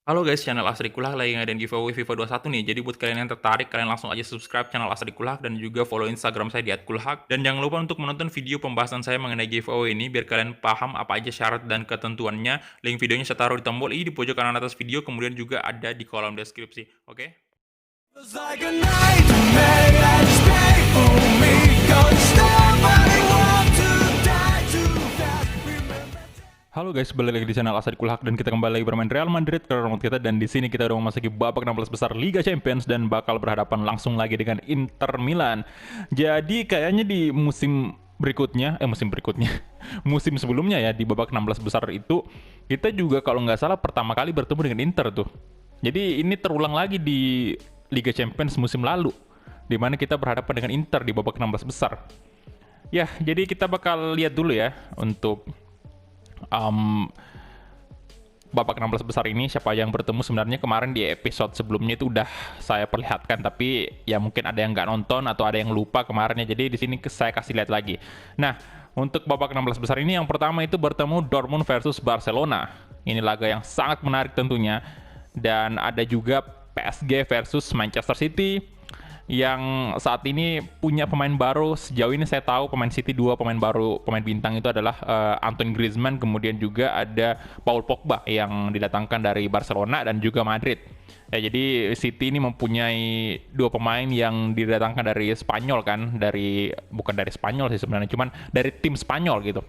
Halo guys, channel Asri Kulak lagi ngadain giveaway FIFA 21 nih. Jadi buat kalian yang tertarik, kalian langsung aja subscribe channel Asri Kulak dan juga follow Instagram saya di @kulhak. Dan jangan lupa untuk menonton video pembahasan saya mengenai giveaway ini biar kalian paham apa aja syarat dan ketentuannya. Link videonya saya taruh di tombol i di pojok kanan atas video, kemudian juga ada di kolom deskripsi. Oke? Feels like a nightmare that is painful me. Don't stop, I want to die too fast. Remember. Halo guys, balik lagi di channel Asri Kulhak dan kita kembali lagi bermain Real Madrid ke remote kita, dan di sini kita udah memasuki babak 16 besar Liga Champions dan bakal berhadapan langsung lagi dengan Inter Milan. Jadi kayaknya di musim berikutnya, musim sebelumnya ya, di babak 16 besar itu kita juga kalau nggak salah pertama kali bertemu dengan Inter tuh. Jadi ini terulang lagi di Liga Champions musim lalu, di mana kita berhadapan dengan Inter di babak 16 besar. Ya, jadi kita bakal lihat dulu ya untuk um, babak 16 besar ini siapa yang bertemu. Sebenarnya kemarin di episode sebelumnya itu udah saya perlihatkan, tapi ya mungkin ada yang nggak nonton atau ada yang lupa kemarinnya. Jadi di sini saya kasih lihat lagi. Nah, untuk babak 16 besar ini yang pertama itu bertemu Dortmund versus Barcelona. Ini laga yang sangat menarik tentunya. Dan ada juga PSG versus Manchester City yang saat ini punya pemain baru. Sejauh ini saya tahu pemain City dua pemain baru, pemain bintang itu adalah Antoine Griezmann, kemudian juga ada Paul Pogba yang didatangkan dari Barcelona dan juga Madrid. Ya, jadi City ini mempunyai dua pemain yang didatangkan dari Spanyol kan, bukan dari Spanyol sih sebenarnya, cuman dari tim Spanyol gitu.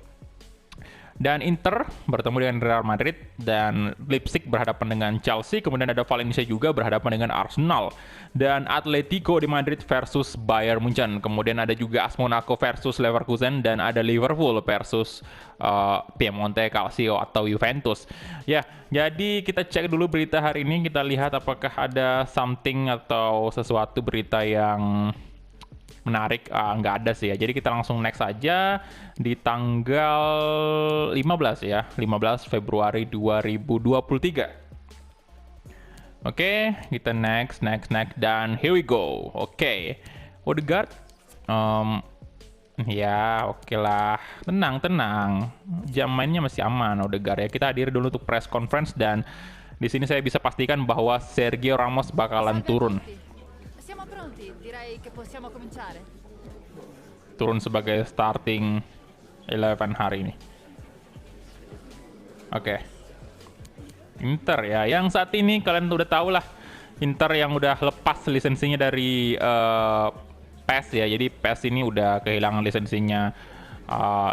Dan Inter bertemu dengan Real Madrid, dan Leipzig berhadapan dengan Chelsea, kemudian ada Valencia juga berhadapan dengan Arsenal, dan Atletico di Madrid versus Bayern Munchen, kemudian ada juga AS Monaco versus Leverkusen, dan ada Liverpool versus Piemonte Calcio atau Juventus. Ya, jadi kita cek dulu berita hari ini, kita lihat apakah ada something atau sesuatu berita yang menarik. Nggak ada sih ya, jadi kita langsung next aja di tanggal 15 ya, 15 Februari 2023. Oke, kita next, dan here we go. Oke, Odegaard, ya oke lah, tenang, jam mainnya masih aman Odegaard ya. Kita hadir dulu untuk press conference, dan di sini saya bisa pastikan bahwa Sergio Ramos bakalan turun. Siamo pronti, direi che possiamo cominciare. Turun sebagai starting 11 hari ini. Oke. Inter ya, yang saat ini kalian udah tahu lah, Inter yang udah lepas lisensinya dari PES ya. Jadi PES ini udah kehilangan lisensinya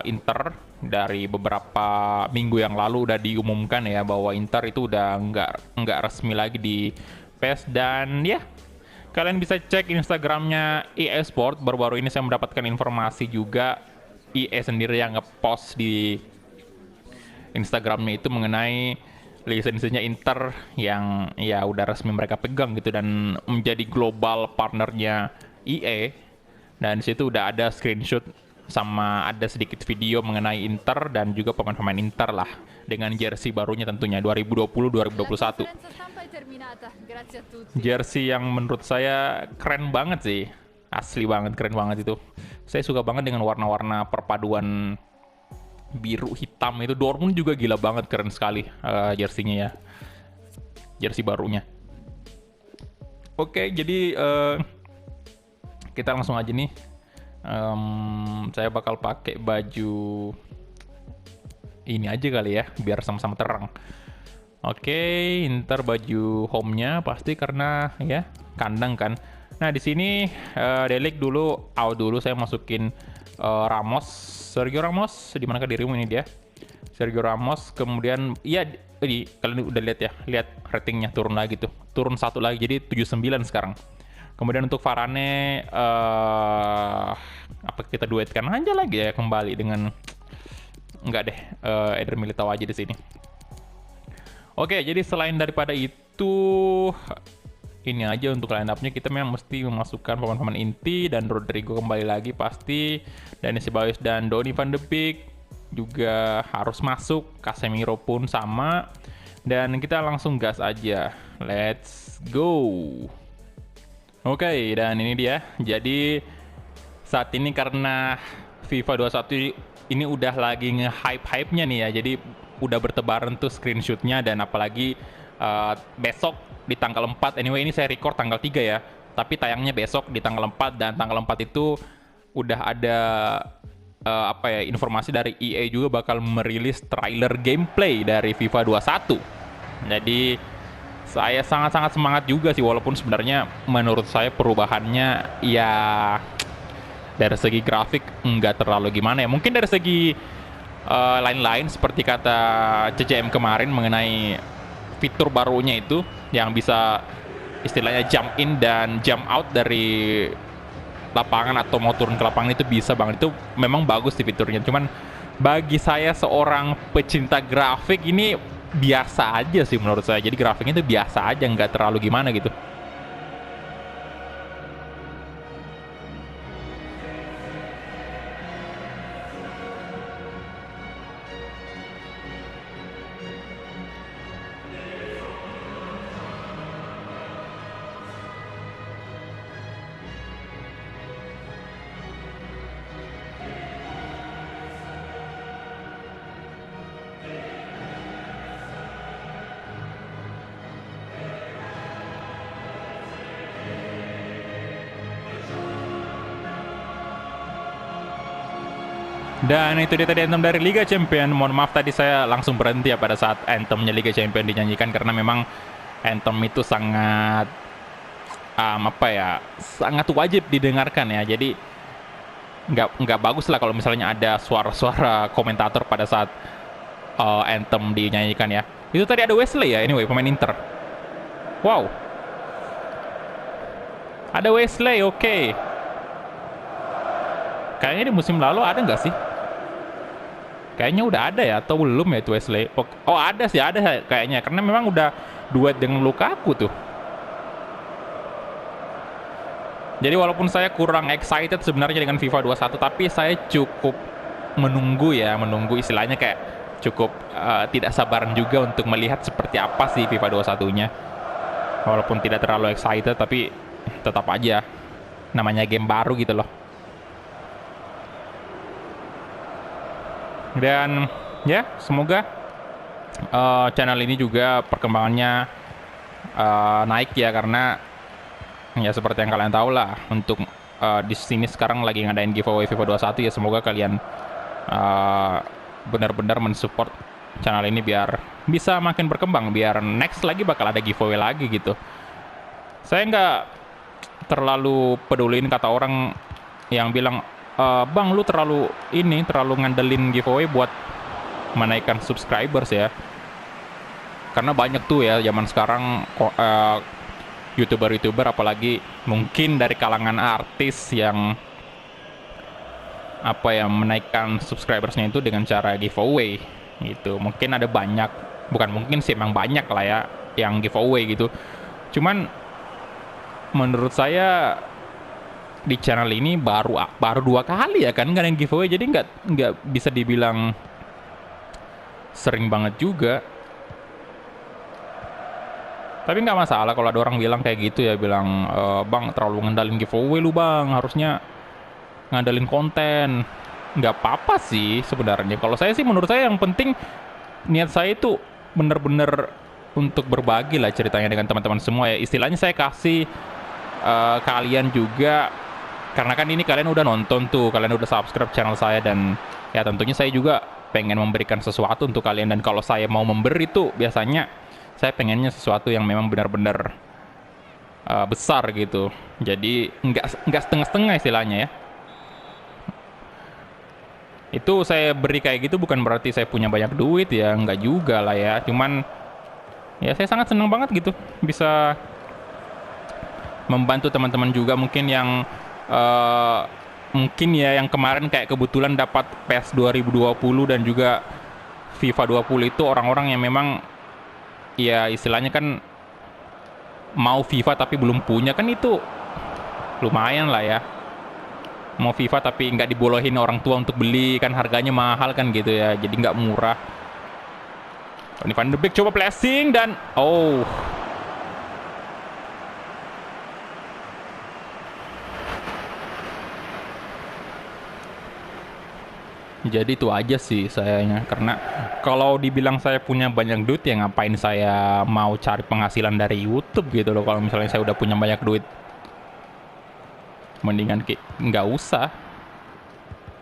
Inter dari beberapa minggu yang lalu. Udah diumumkan ya bahwa Inter itu udah nggak resmi lagi di PES. Dan ya, kalian bisa cek Instagramnya EA Sport. Baru-baru ini saya mendapatkan informasi juga, EA sendiri yang ngepost di Instagramnya itu mengenai lisensinya Inter yang ya udah resmi mereka pegang gitu, dan menjadi global partnernya EA. Dan disitu udah ada screenshot sama ada sedikit video mengenai Inter dan juga pemain-pemain Inter lah, dengan jersey barunya tentunya 2020-2021. Conferenza stampa è terminata, grazie a tutti. Jersey yang menurut saya keren banget sih, asli banget, keren banget itu. Saya suka banget dengan warna-warna perpaduan biru hitam itu. Dortmund juga gila banget, keren sekali jersey-nya ya, jersey barunya. Oke, jadi kita langsung aja nih. Saya bakal pakai baju ini aja kali ya, biar sama-sama terang. Oke, Inter baju home-nya pasti karena ya kandang kan. Nah, di sini Delik dulu, out dulu, saya masukin Ramos, Sergio Ramos. Di manakah dirimu? Ini dia. Sergio Ramos, kemudian iya kalian udah lihat ya, lihat ratingnya turun lagi tuh. Turun satu lagi jadi 79 sekarang. Kemudian untuk Varane apa kita duetkan aja lagi ya kembali dengan enggak deh, Eder Militao aja di sini. Oke, jadi selain daripada itu, ini aja untuk line up-nya. Kita memang mesti memasukkan pemain-pemain inti, dan Rodrigo kembali lagi pasti, Dani Ceballos dan Donny van de Beek juga harus masuk, Casemiro pun sama, dan kita langsung gas aja. Let's go. Oke, dan ini dia. Jadi saat ini karena FIFA 21 ini udah lagi nge-hype-hype-nya nih ya, jadi udah bertebaran tuh screenshotnya, dan apalagi besok di tanggal 4. Anyway, ini saya record tanggal 3 ya. Tapi tayangnya besok di tanggal 4, dan tanggal 4 itu udah ada informasi dari EA juga bakal merilis trailer gameplay dari FIFA 21. Jadi saya sangat-sangat semangat juga sih, walaupun sebenarnya menurut saya perubahannya ya dari segi grafik nggak terlalu gimana ya. Mungkin dari segi lain-lain seperti kata CCM kemarin mengenai fitur barunya itu yang bisa istilahnya jump in dan jump out dari lapangan atau mau turun ke lapangan, itu bisa banget. Itu memang bagus sih fiturnya. Cuman bagi saya seorang pecinta grafik ini biasa aja sih menurut saya. Jadi grafiknya itu biasa aja, nggak terlalu gimana gitu. Dan itu dia tadi anthem dari Liga Champion. Mohon maaf tadi saya langsung berhenti ya pada saat anthemnya Liga Champion dinyanyikan, karena memang anthem itu sangat sangat wajib didengarkan ya. Jadi nggak bagus lah kalau misalnya ada suara-suara komentator pada saat anthem dinyanyikan ya. Itu tadi ada Wesley ya, anyway, pemain Inter. Wow, ada Wesley, oke. Kayaknya di musim lalu ada nggak sih? Kayaknya udah ada ya, atau belum ya itu Wesley? Oh ada sih, ada kayaknya. Karena memang udah duet dengan Lukaku tuh. Jadi walaupun saya kurang excited sebenarnya dengan FIFA 21, tapi saya cukup menunggu istilahnya kayak cukup tidak sabaran juga untuk melihat seperti apa sih FIFA 21-nya. Walaupun tidak terlalu excited, tapi tetap aja namanya game baru gitu loh. Dan ya semoga channel ini juga perkembangannya naik ya, karena ya seperti yang kalian tahu lah, untuk di sini sekarang lagi ngadain giveaway FIFA 21 ya. Semoga kalian benar-benar mensupport channel ini biar bisa makin berkembang, biar next lagi bakal ada giveaway lagi gitu. Saya nggak terlalu peduliin kata orang yang bilang, Bang, lu terlalu ngandelin giveaway buat menaikkan subscribers ya. Karena banyak tuh ya zaman sekarang YouTuber apalagi mungkin dari kalangan artis yang menaikkan subscribersnya itu dengan cara giveaway gitu. Mungkin ada banyak, bukan mungkin sih, emang banyak lah ya yang giveaway gitu. Cuman menurut saya di channel ini baru 2 kali ya kan nggak ada yang giveaway, jadi nggak bisa dibilang sering banget juga. Tapi nggak masalah kalau ada orang bilang kayak gitu ya, bilang, Bang terlalu ngandalin giveaway lu Bang, harusnya ngandalin konten. Nggak apa-apa sih sebenarnya. Kalau saya sih, menurut saya yang penting niat saya itu bener-bener untuk berbagi lah ceritanya dengan teman-teman semua ya. Istilahnya saya kasih kalian juga, karena kan ini kalian udah nonton tuh, kalian udah subscribe channel saya, dan ya tentunya saya juga pengen memberikan sesuatu untuk kalian. Dan kalau saya mau memberi tuh biasanya saya pengennya sesuatu yang memang benar-benar besar gitu. Jadi nggak setengah-setengah istilahnya ya. Itu saya beri kayak gitu bukan berarti saya punya banyak duit ya, nggak juga lah ya. Cuman ya saya sangat senang banget gitu bisa membantu teman-teman juga, mungkin yang mungkin ya yang kemarin kayak kebetulan dapat PES 2020 dan juga FIFA 20 itu orang-orang yang memang ya istilahnya kan mau FIFA tapi belum punya, kan itu lumayan lah ya. Mau FIFA tapi nggak dibolehin orang tua untuk beli, kan harganya mahal kan gitu ya, jadi nggak murah. Ini Van de Beek coba flashing dan Jadi itu aja sih sayanya. Karena kalau dibilang saya punya banyak duit ya ngapain saya mau cari penghasilan dari YouTube gitu loh. Kalau misalnya saya udah punya banyak duit, mendingan nggak usah.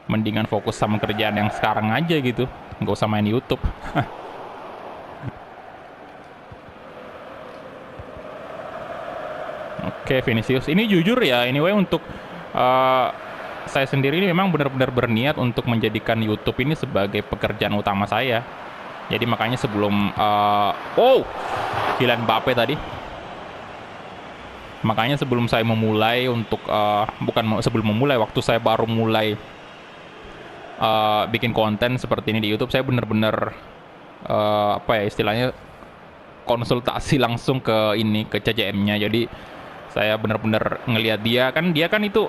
Mendingan fokus sama kerjaan yang sekarang aja gitu. Nggak usah main YouTube. Oke, Vinicius. Ini jujur ya, anyway untuk eh, saya sendiri ini memang benar-benar berniat untuk menjadikan YouTube ini sebagai pekerjaan utama saya. Jadi makanya sebelum Kylian Mbappe tadi. Makanya sebelum saya memulai untuk sebelum memulai, waktu saya baru mulai bikin konten seperti ini di YouTube, saya benar-benar apa ya istilahnya konsultasi langsung ke CJM-nya. Jadi saya benar-benar ngelihat dia kan itu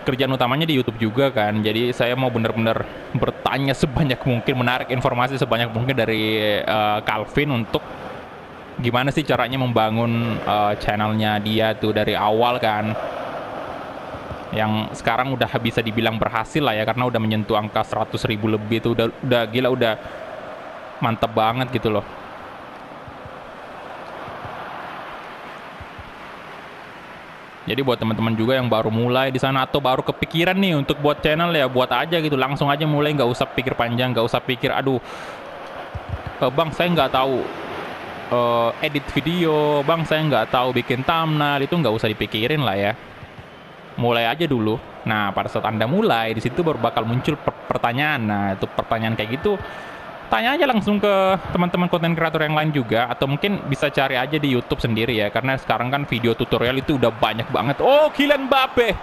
kerjaan utamanya di YouTube juga kan. Jadi saya mau benar-benar bertanya sebanyak mungkin, menarik informasi sebanyak mungkin dari Calvin untuk gimana sih caranya membangun channelnya dia tuh dari awal kan. Yang sekarang udah bisa dibilang berhasil lah ya, karena udah menyentuh angka 100.000 lebih itu udah gila, udah mantep banget gitu loh. Jadi buat teman-teman juga yang baru mulai di sana atau baru kepikiran nih untuk buat channel, ya buat aja gitu, langsung aja mulai, nggak usah pikir panjang, nggak usah pikir aduh bang saya nggak tahu edit video, bang saya nggak tahu bikin thumbnail, itu nggak usah dipikirin lah ya. Mulai aja dulu. Nah pada saat Anda mulai di situ baru bakal muncul pertanyaan. Nah itu pertanyaan kayak gitu tanya aja langsung ke teman-teman konten kreator yang lain juga, atau mungkin bisa cari aja di YouTube sendiri ya, karena sekarang kan video tutorial itu udah banyak banget. Oh, Kylian Mbappe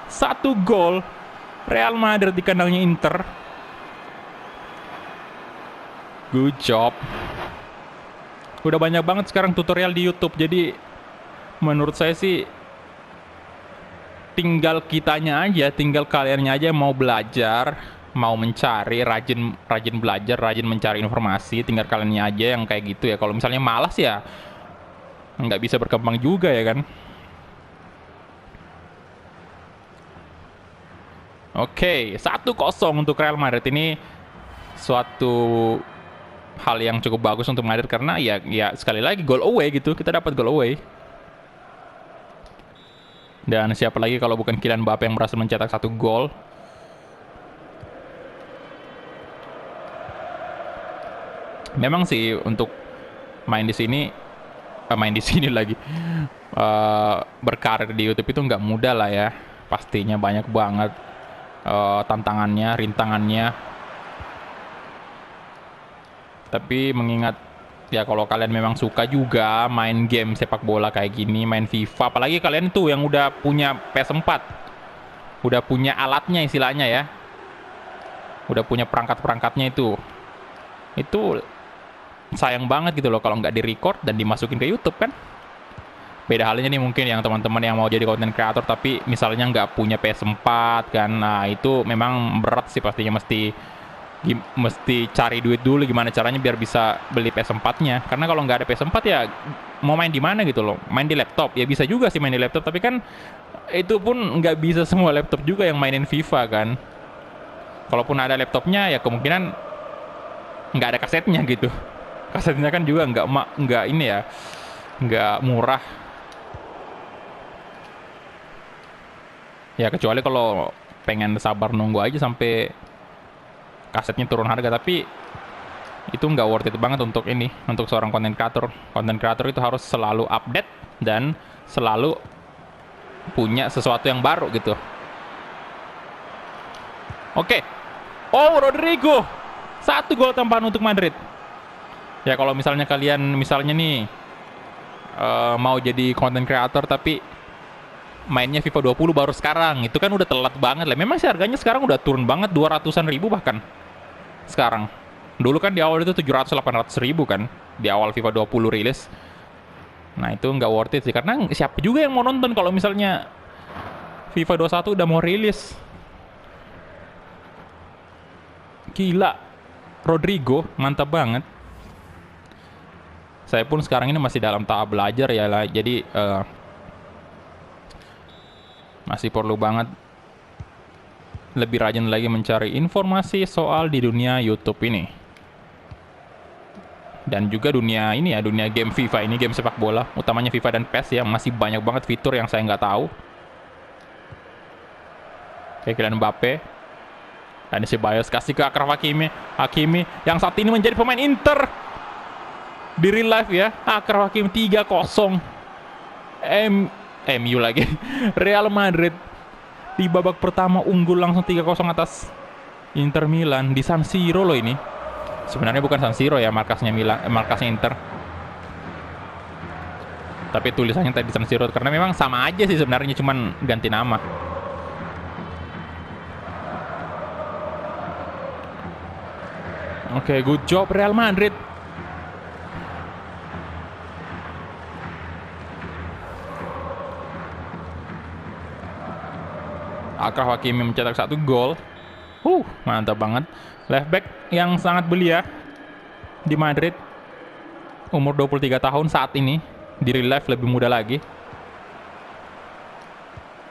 1 gol Real Madrid di kandangnya Inter. Good job. Udah banyak banget sekarang tutorial di YouTube, jadi menurut saya sih tinggal kitanya aja, tinggal kaliannya aja yang mau belajar, mau mencari, rajin belajar, rajin mencari informasi. Tinggal kaliannya aja yang kayak gitu ya. Kalau misalnya malas ya nggak bisa berkembang juga ya kan. Oke, 1-0 untuk Real Madrid. Ini suatu hal yang cukup bagus untuk Madrid karena ya sekali lagi goal away gitu, kita dapat goal away. Dan siapa lagi kalau bukan Kylian Mbappe yang berhasil mencetak 1 gol. Memang sih untuk main di sini lagi berkarir di YouTube itu nggak mudah lah ya. Pastinya banyak banget tantangannya, rintangannya. Tapi mengingat ya kalau kalian memang suka juga main game sepak bola kayak gini, main FIFA, apalagi kalian tuh yang udah punya PS4, udah punya alatnya istilahnya ya, udah punya perangkat-perangkatnya itu sayang banget gitu loh kalau nggak di-record dan dimasukin ke YouTube kan. Beda halnya nih mungkin yang teman-teman yang mau jadi content creator tapi misalnya nggak punya PS4 kan, nah itu memang berat sih pastinya, mesti cari duit dulu gimana caranya biar bisa beli PS4-nya. Karena kalau nggak ada PS4 ya mau main di mana gitu loh. Main di laptop ya bisa juga sih main di laptop, tapi kan itu pun nggak bisa semua laptop juga yang mainin FIFA kan. Kalaupun ada laptopnya ya kemungkinan nggak ada kasetnya gitu. Kasetnya kan juga nggak ini ya, nggak murah. Ya kecuali kalau pengen sabar nunggu aja sampai kasetnya turun harga, tapi itu nggak worth it banget untuk seorang konten kreator. Konten kreator itu harus selalu update dan selalu punya sesuatu yang baru gitu. Oke. Oh, Rodrigo 1 gol tambahan untuk Madrid. Ya kalau misalnya kalian nih mau jadi konten kreator tapi mainnya FIFA 20 baru sekarang, itu kan udah telat banget lah. Memang sih harganya sekarang udah turun banget, 200-an ribu bahkan sekarang. Dulu kan di awal itu 700-800 ribu kan di awal FIFA 20 rilis. Nah itu nggak worth it sih, karena siapa juga yang mau nonton kalau misalnya FIFA 21 udah mau rilis. Gila, Rodrigo mantap banget. Saya pun sekarang ini masih dalam tahap belajar ya lah, jadi masih perlu banget lebih rajin lagi mencari informasi soal di dunia YouTube ini. Dan juga dunia ini ya, dunia game FIFA ini, game sepak bola, utamanya FIFA dan PES ya, masih banyak banget fitur yang saya nggak tahu. Oke, Kylian Mbappe. Dan si Ceballos kasih ke Achraf Hakimi. Hakimi yang saat ini menjadi pemain Inter. Di real life ya, Achraf Hakimi 3-0. MU lagi. Real Madrid di babak pertama unggul langsung 3-0 atas Inter Milan di San Siro loh ini. Sebenarnya bukan San Siro ya, markasnya Inter. Tapi tulisannya tadi San Siro karena memang sama aja sih sebenarnya, cuman ganti nama. Oke, good job Real Madrid. Achraf Hakimi mencetak 1 gol. Mantap banget. Left back yang sangat belia di Madrid. Umur 23 tahun saat ini. Di real life lebih muda lagi.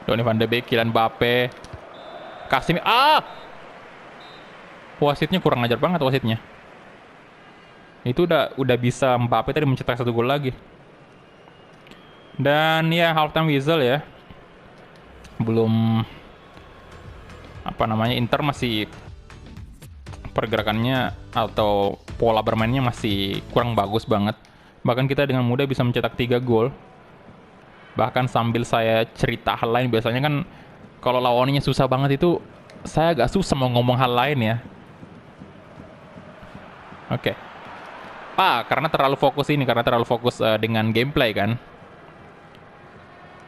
Donny van de Beek, Kylian Mbappe. Kasih wasitnya kurang ajar banget wasitnya. Itu udah bisa Mbappe tadi mencetak 1 gol lagi. Dan ya halftime whistle ya. Belum Inter masih pergerakannya atau pola bermainnya masih kurang bagus banget. Bahkan kita dengan mudah bisa mencetak 3 gol. Bahkan sambil saya cerita hal lain, biasanya kan kalau lawannya susah banget itu saya agak susah mau ngomong hal lain ya. Oke. Karena terlalu fokus dengan gameplay kan.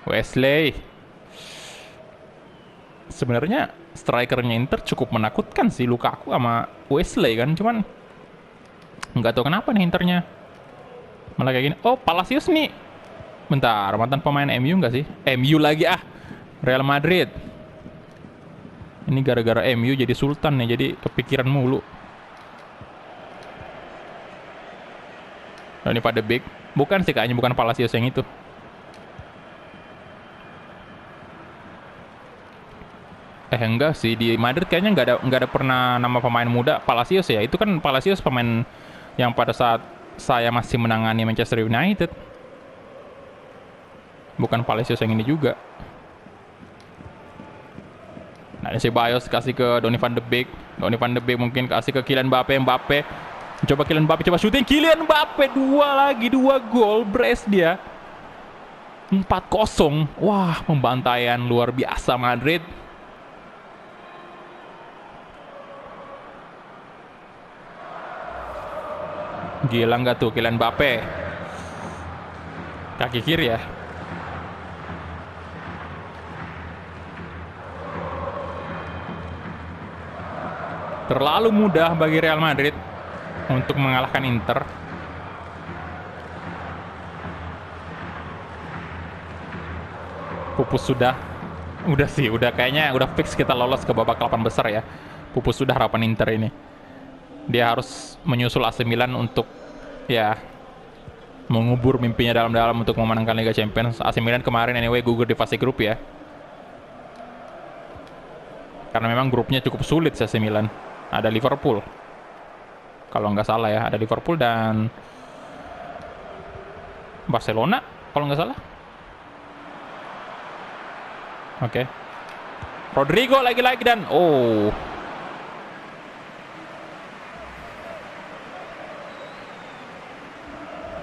Wesley. Sebenarnya strikernya Inter cukup menakutkan sih, Lukaku sama Wesley kan, cuman nggak tahu kenapa nih Internya malah kayak gini. Palacios nih. Bentar, mantan pemain MU nggak sih? MU lagi Real Madrid. Ini gara-gara MU jadi sultan nih, jadi kepikiran mulu. Ini pada Beek. Bukan sih, kayaknya bukan Palacios yang itu. Enggak sih, di Madrid kayaknya nggak ada pernah nama pemain muda Palacios ya. Itu kan Palacios pemain yang pada saat saya masih menangani Manchester United. Bukan Palacios yang ini juga. Nah, si Ceballos kasih ke Donny van de Beek. Donny van de Beek mungkin kasih ke Kylian Mbappe. Coba Kylian Mbappe, coba syuting. Kylian Mbappe 2 gol, brace dia. 4-0. Wah, pembantaian luar biasa Madrid. Gila nggak tuh Kylian Mbappe? Kaki kiri ya. Terlalu mudah bagi Real Madrid untuk mengalahkan Inter. Pupus udah kayaknya udah fix kita lolos ke babak 8 besar ya. Pupus sudah harapan Inter ini. Dia harus menyusul AC Milan untuk ya mengubur mimpinya dalam-dalam untuk memenangkan Liga Champions. AC Milan kemarin anyway gugur di fase grup ya. Karena memang grupnya cukup sulit AC Milan. Ada Liverpool. Kalau nggak salah ya, ada Liverpool dan Barcelona kalau nggak salah. Oke. Rodrigo lagi-lagi dan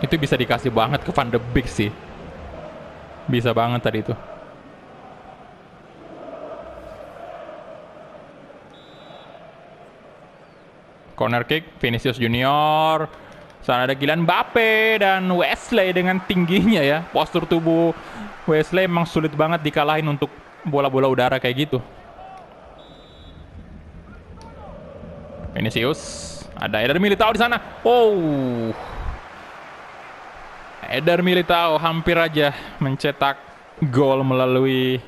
itu bisa dikasih banget ke Van de Beek sih. Bisa banget tadi itu. Corner kick, Vinicius Junior. Sana ada Kylian Mbappe dan Wesley dengan tingginya ya. Postur tubuh Wesley emang sulit banget dikalahin untuk bola-bola udara kayak gitu. Vinicius. Ada Eder Militao di sana. Eder Militao hampir aja mencetak gol melalui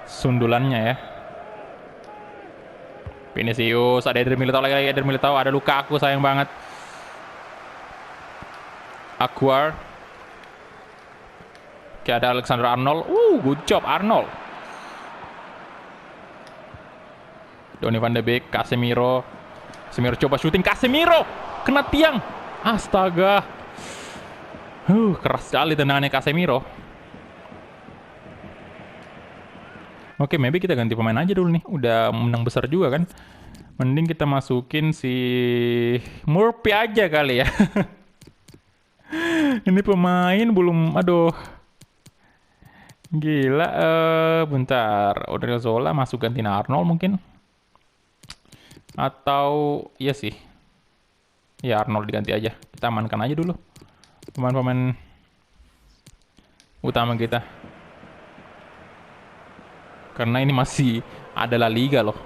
sundulannya ya. Vinicius, ada Eder Militao lagi, Eder Militao, ada Lukaku sayang banget. Aguar. Oke, ada Alexander Arnold. Good job Arnold. Donny van de Beek, Casemiro. Casemiro coba syuting, Casemiro kena tiang. Astaga. Keras sekali tendangannya Casemiro. Oke, maybe kita ganti pemain aja dulu nih. Udah menang besar juga kan. Mending kita masukin si Murphy aja kali ya. Ini pemain belum, aduh. Gila, bentar. Odriozola masuk gantiin Arnold mungkin. Atau, iya sih. Ya Arnold diganti aja. Kita amankan aja dulu pemain-pemain utama kita. Karena ini masih ada La Liga loh.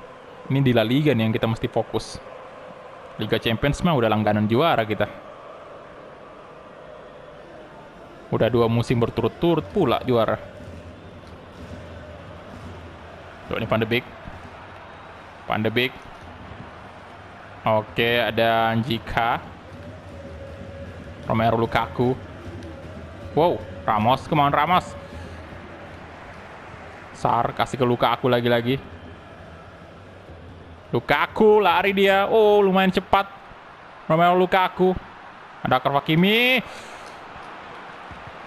Ini di La Liga nih yang kita mesti fokus. Liga Champions mah udah langganan juara kita. Udah 2 musim berturut-turut pula juara. Donny van de Beek. Van de Beek. Oke, ada Njika. Romelu Lukaku. Wow, Ramos, come on Ramos. Sar, kasih ke Lukaku lagi-lagi. Lukaku, lari dia. Oh, lumayan cepat. Romelu Lukaku. Ada Achraf Hakimi.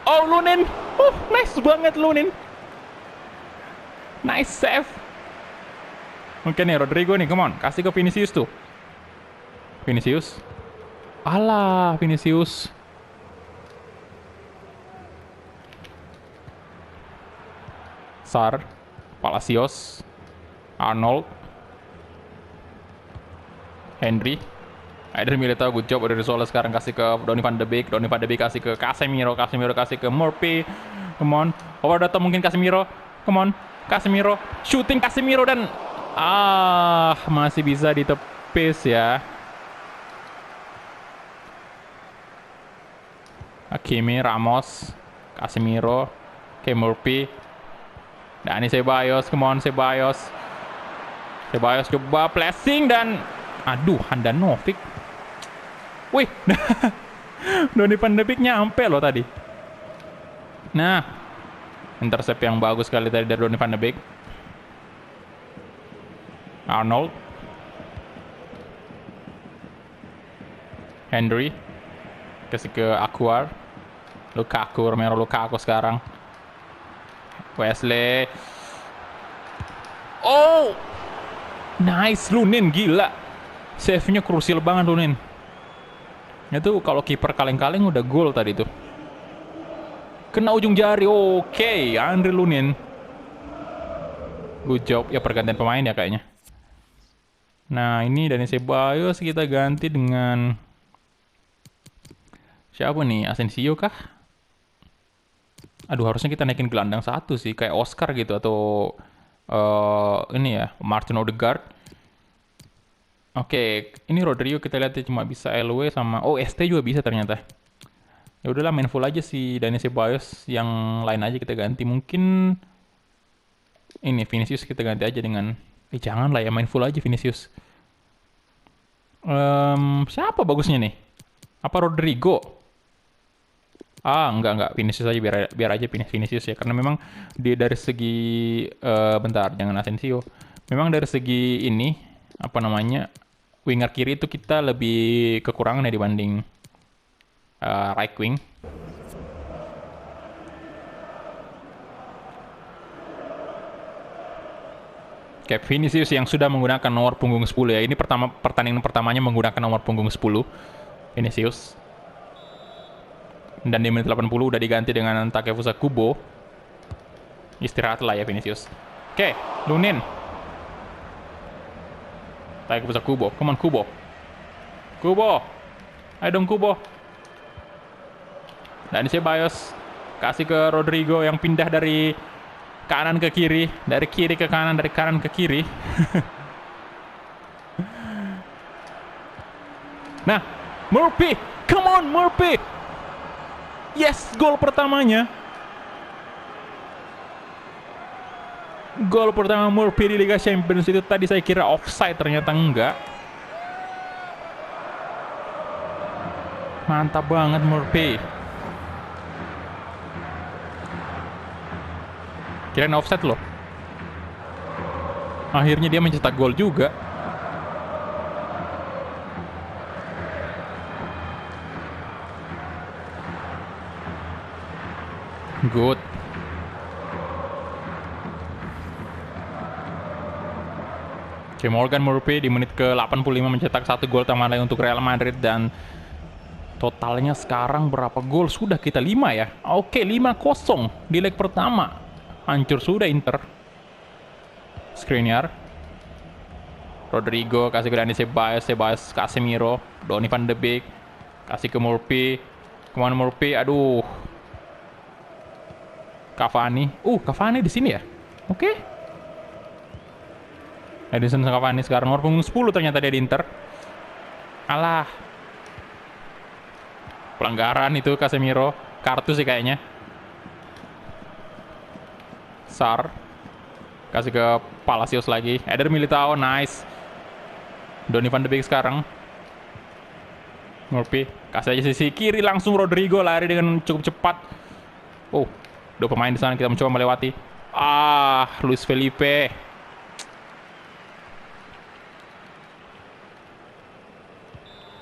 Oh, Lunin. Nice banget Lunin. Nice save. Oke nih, Rodrigo nih, come on. Kasih ke Vinicius tuh. Vinicius. Alah, Vinicius. Sar. Palacios. Arnold. Henry. Eder Militao, good job. Odriozola sekarang kasih ke Donny van de Beek. Donny van de Beek kasih ke Casemiro. Casemiro kasih ke Murphy. Come on. Over the top mungkin Casemiro. Come on. Casemiro. Shooting Casemiro dan... masih bisa ditepis ya. Hakimi, Ramos. Casemiro. Ke Murphy. Dani Ceballos. Come on Ceballos. Ceballos coba flashing dan... Aduh, Handanovic. Wih, Donny van de Beek nyampe loh tadi. Nah, intercept yang bagus sekali tadi dari Donny van de Beek. Arnold. Henry. Kasih ke Aguar. Lukaku, Romelu Lukaku sekarang. Wesley. Oh! Nice, Lunin, gila. Save-nya krusial banget Lunin. Itu kalau kiper kaleng-kaleng udah gol tadi tuh. Kena ujung jari. Oke, Andre Lunin. Good job. Ya pergantian pemain ya kayaknya. Nah, ini Dani Ceballos kita ganti dengan siapa nih? Asensio kah? Aduh, harusnya kita naikin gelandang satu sih, kayak Oscar gitu atau ini ya, Martin Odegaard. Oke, ini Rodrigo kita lihat dia cuma bisa LW sama ST juga bisa ternyata. Ya udahlah, main full aja si Dani Ceballos, yang lain aja kita ganti. Mungkin ini Vinicius kita ganti aja dengan jangan lah ya, main full aja Vinicius. Siapa bagusnya nih? Apa Rodrigo? Enggak Vinicius aja, biar aja Vinicius ya, karena memang dia dari segi bentar, jangan Asensio. Memang dari segi ini apa namanya? Winger kiri itu kita lebih kekurangan ya dibanding right wing. Kayak Vinicius yang sudah menggunakan nomor punggung 10 ya. Ini pertandingan pertamanya menggunakan nomor punggung 10 Vinicius. Dan di menit 80 udah diganti dengan Takefusa Kubo. Istirahat lah ya Vinicius. Oke, Lunin. Takefusa Kubo. Come on Kubo. Kubo. Ayo dong Kubo. Dan Ceballos kasih ke Rodrigo yang pindah dari kanan ke kiri, dari kiri ke kanan, dari kanan ke kiri. Nah, Murphy. Come on Murphy. Yes, gol pertamanya. Gol pertama Murphy di Liga Champions itu tadi saya kira offside, ternyata enggak. Mantap banget Murphy. Kirain offside loh. Akhirnya dia mencetak gol juga. Good. Oke, Morgan Murphy di menit ke-85 mencetak 1 gol tambahan lagi untuk Real Madrid, dan totalnya sekarang berapa gol? Sudah kita 5 ya. Oke, 5-0 di leg pertama. Hancur sudah Inter. Skriniar. Rodrigo kasih ke Dani Ceballos, Casemiro, Donny van de Beek kasih ke Murphy. Kemana Murphy? Aduh. Cavani. Cavani di sini ya. Oke. Edinson Cavani sekarang nomor punggung 10 ternyata dia di Inter. Alah. Pelanggaran itu Casemiro. Kartu sih kayaknya. Sar. Kasih ke Palacios lagi. Eder Militao, nice. Donny van de Beek sekarang. Murphy. Kasih aja sisi kiri, langsung Rodrigo lari dengan cukup cepat. Dua pemain di sana, kita mencoba melewati. Luis Felipe.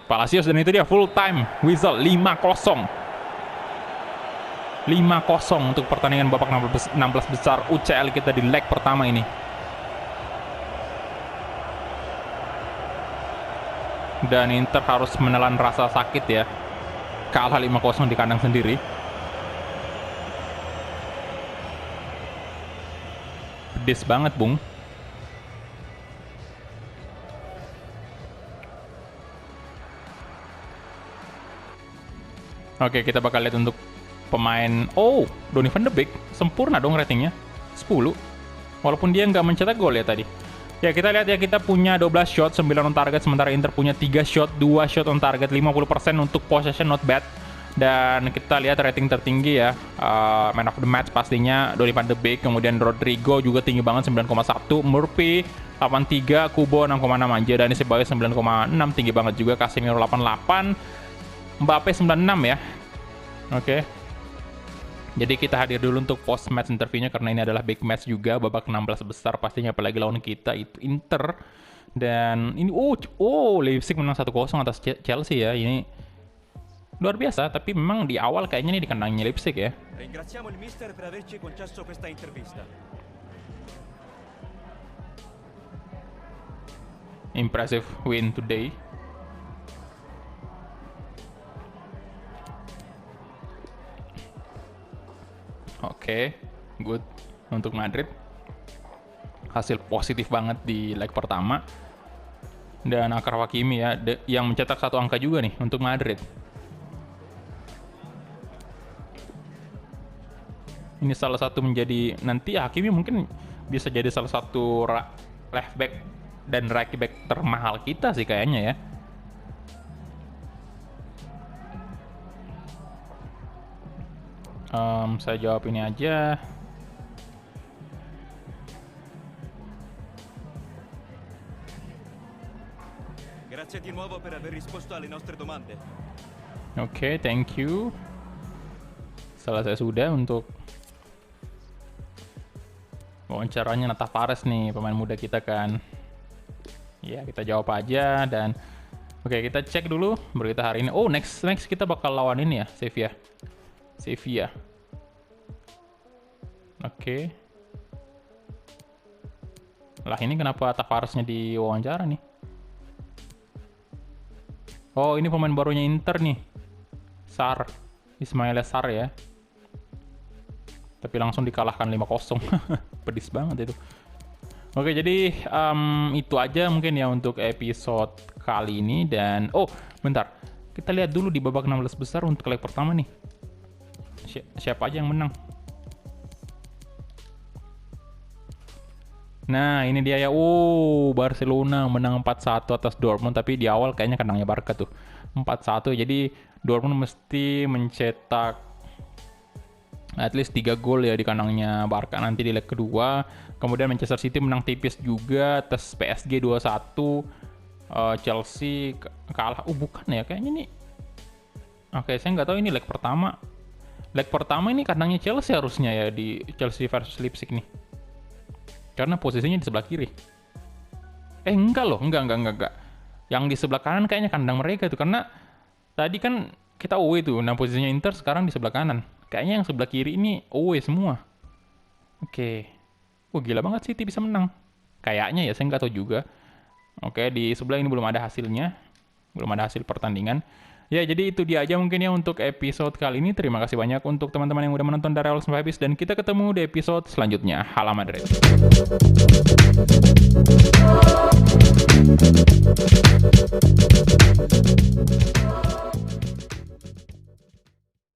Palacios, dan itu dia full time whistle. 5-0 untuk pertandingan babak 16 besar UCL kita di leg pertama ini. Dan Inter harus menelan rasa sakit ya, kalah 5-0 di kandang sendiri. Pedis banget, Bung. Oke, kita bakal lihat untuk pemain. Donny van de Beek sempurna dong ratingnya 10, walaupun dia nggak mencetak gol ya tadi. Ya, kita lihat ya, kita punya 12 shot, 9 on target, sementara Inter punya 3 shot, 2 shot on target, 50% untuk possession, not bad. Dan kita lihat rating tertinggi ya, man of the match pastinya Donny van de Beek, kemudian Rodrigo juga tinggi banget 9,1, Murphy 83, Kubo 6,6 aja, Dani Ceballos 9,6 tinggi banget juga, Casemiro 88, Mbappe 96 ya. Oke. Jadi kita hadir dulu untuk post match interviewnya karena ini adalah big match juga, babak 16 besar pastinya, apalagi lawan kita itu Inter. Dan ini Leipzig menang 1-0 atas Chelsea ya. Ini luar biasa, tapi memang di awal kayaknya ini di kandangnya Leipzig ya. Ringraziamo il mister per averci concesso questa intervista. Impressive win today. Oke, good untuk Madrid. Hasil positif banget di leg pertama. Dan Achraf Hakimi ya, yang mencetak 1 angka juga nih untuk Madrid. Ini salah satu menjadi, nanti Hakimi mungkin bisa jadi salah satu left back dan right back termahal kita sih kayaknya ya. Saya jawab ini aja. Grazie di nuovo per aver risposto alle nostre domande. Oke, thank you. Selesai sudah untuk wawancaranya Nathan Fares nih, pemain muda kita kan. Ya, kita jawab aja. Dan oke, kita cek dulu berita hari ini. Next kita bakal lawan ini ya, Sevilla. Oke. Lah, ini kenapa Tavaresnya diwawancara nih? Ini pemain barunya Inter nih. Sar. Ismail Sar ya. Tapi langsung dikalahkan 5-0. Pedis banget itu. Oke, jadi itu aja mungkin ya untuk episode kali ini. Dan bentar. Kita lihat dulu di babak 16 besar untuk leg pertama nih. Siapa aja yang menang? Nah, ini dia ya. Barcelona menang 4-1 atas Dortmund, tapi di awal kayaknya kandangnya Barca tuh. 4-1. Jadi Dortmund mesti mencetak at least 3 gol ya di kandangnya Barca nanti di leg kedua. Kemudian Manchester City menang tipis juga atas PSG 2-1. Chelsea kalah. Bukan ya, kayaknya nih. Oke, saya nggak tahu ini leg pertama. Leg pertama ini kandangnya Chelsea harusnya ya, di Chelsea versus Leipzig nih. Karena posisinya di sebelah kiri. Enggak loh, enggak. Yang di sebelah kanan kayaknya kandang mereka itu, karena tadi kan kita away tuh. Nah, posisinya Inter sekarang di sebelah kanan. Kayaknya yang sebelah kiri ini away semua. Oke. Wah, gila banget City bisa menang. Kayaknya ya, saya nggak tahu juga. Oke, di sebelah ini belum ada hasilnya. Belum ada hasil pertandingan. Ya, jadi itu dia aja mungkin ya untuk episode kali ini. Terima kasih banyak untuk teman-teman yang udah menonton dari awal sampai habis. Dan kita ketemu di episode selanjutnya. Hala Madrid.